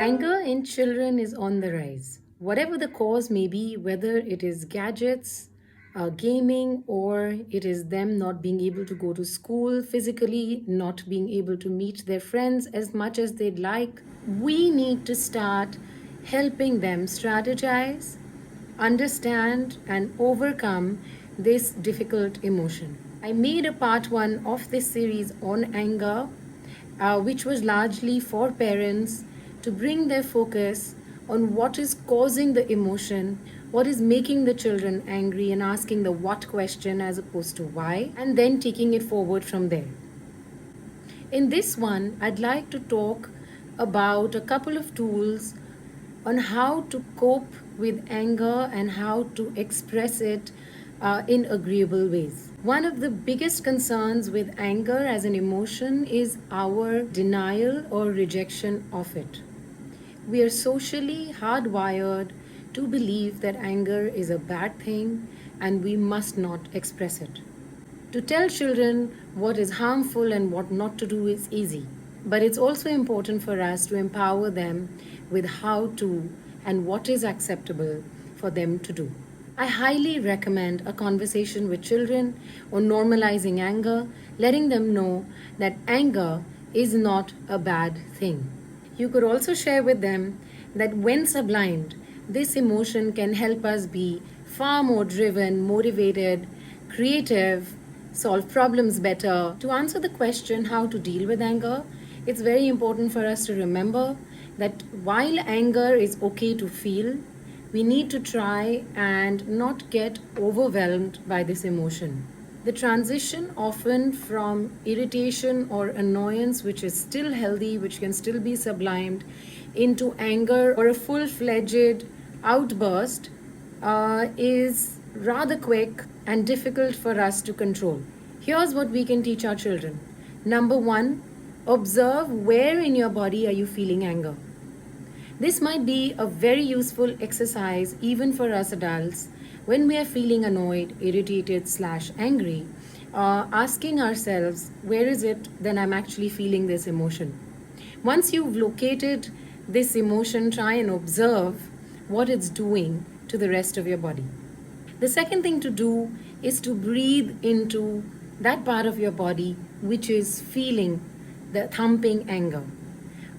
Anger in children is on the rise. Whatever the cause may be, whether it is gadgets, gaming, or it is them not being able to go to school physically, not being able to meet their friends as much as they'd like, we need to start helping them strategize, understand, and overcome this difficult emotion. I made a part one of this series on anger, which was largely for parents to bring their focus on what is causing the emotion, what is making the children angry, and asking the what question as opposed to why, and then taking it forward from there. In this one, I'd like to talk about a couple of tools on how to cope with anger and how to express it in agreeable ways. One of the biggest concerns with anger as an emotion is our denial or rejection of it. We are socially hardwired to believe that anger is a bad thing and we must not express it. To tell children what is harmful and what not to do is easy, but it's also important for us to empower them with how to and what is acceptable for them to do. I highly recommend a conversation with children on normalizing anger, letting them know that anger is not a bad thing. You could also share with them that when sublimed, this emotion can help us be far more driven, motivated, creative, solve problems better. To answer the question how to deal with anger, it's very important for us to remember that while anger is okay to feel, we need to try and not get overwhelmed by this emotion. The transition often from irritation or annoyance, which is still healthy, which can still be sublimed, into anger or a full-fledged outburst is rather quick and difficult for us to control. Here's what we can teach our children. Number one, observe where in your body are you feeling anger. This might be a very useful exercise even for us adults when we are feeling annoyed, irritated / angry, asking ourselves, where is it that I'm actually feeling this emotion? Once you've located this emotion, try and observe what it's doing to the rest of your body. The second thing to do is to breathe into that part of your body which is feeling the thumping anger.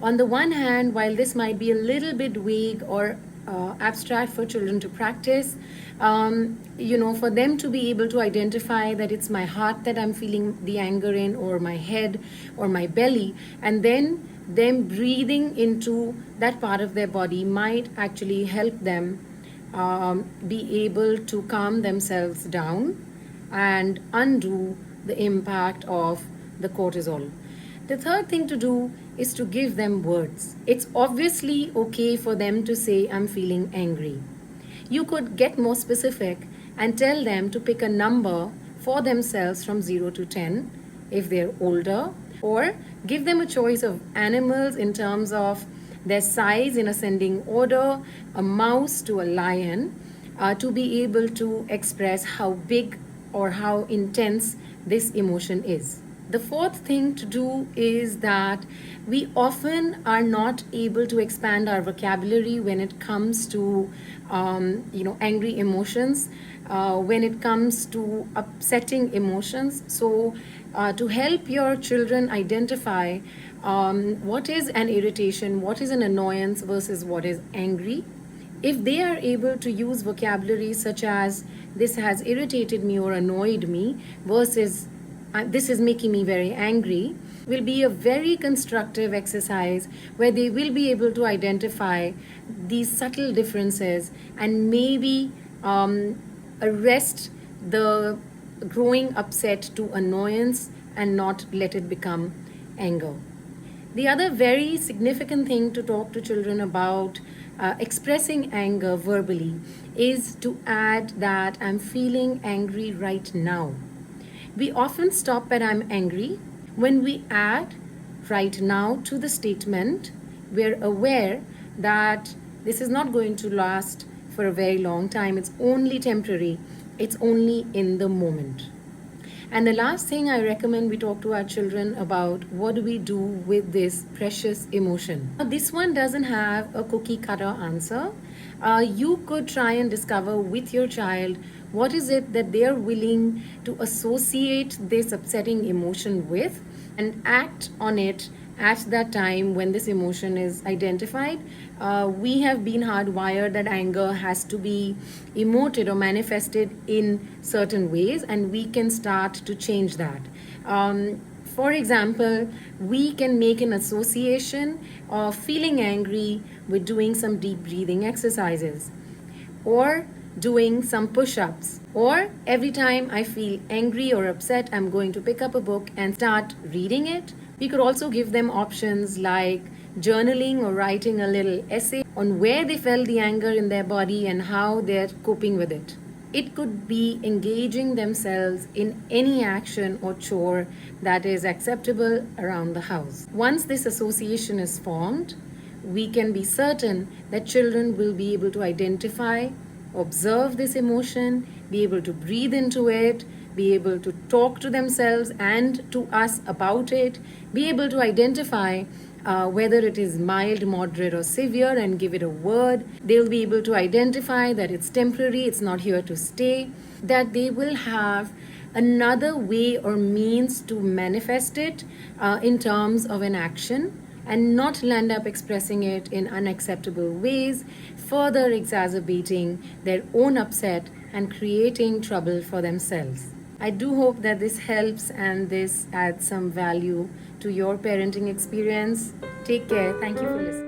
On the one hand, while this might be a little bit vague or abstract for children to practice, for them to be able to identify that it's my heart that I'm feeling the anger in, or my head, or my belly, and then them breathing into that part of their body might actually help them be able to calm themselves down and undo the impact of the cortisol. The third thing to do is to give them words. It's obviously okay for them to say, I'm feeling angry. You could get more specific and tell them to pick a number for themselves from 0 to 10 if they're older, or give them a choice of animals in terms of their size in ascending order, a mouse to a lion, to be able to express how big or how intense this emotion is. The fourth thing to do is that we often are not able to expand our vocabulary when it comes to, angry emotions, when it comes to upsetting emotions. So, to help your children identify what is an irritation, what is an annoyance versus what is angry, if they are able to use vocabulary such as this has irritated me or annoyed me versus this is making me very angry, will be a very constructive exercise where they will be able to identify these subtle differences and maybe arrest the growing upset to annoyance and not let it become anger. The other very significant thing to talk to children about expressing anger verbally is to add that I'm feeling angry right now. We often stop at I'm angry. When we add right now to the statement, we're aware that this is not going to last for a very long time. It's only temporary. It's only in the moment. And the last thing I recommend we talk to our children about, what do we do with this precious emotion? Now, this one doesn't have a cookie cutter answer. You could try and discover with your child what is it that they are willing to associate this upsetting emotion with and act on it at that time when this emotion is identified. We have been hardwired that anger has to be emoted or manifested in certain ways, and we can start to change that. For example, we can make an association of feeling angry with doing some deep breathing exercises, or doing some push ups, or every time I feel angry or upset, I'm going to pick up a book and start reading it. We could also give them options like journaling or writing a little essay on where they felt the anger in their body and how they're coping with it. It could be engaging themselves in any action or chore that is acceptable around the house. Once this association is formed, we can be certain that children will be able to identify, observe this emotion, be able to breathe into it, be able to talk to themselves and to us about it, be able to identify whether it is mild, moderate, or severe and give it a word. They'll be able to identify that it's temporary, it's not here to stay, that they will have another way or means to manifest it in terms of an action, and not land up expressing it in unacceptable ways, further exacerbating their own upset and creating trouble for themselves. I do hope that this helps and this adds some value to your parenting experience. Take care. Thank you for listening.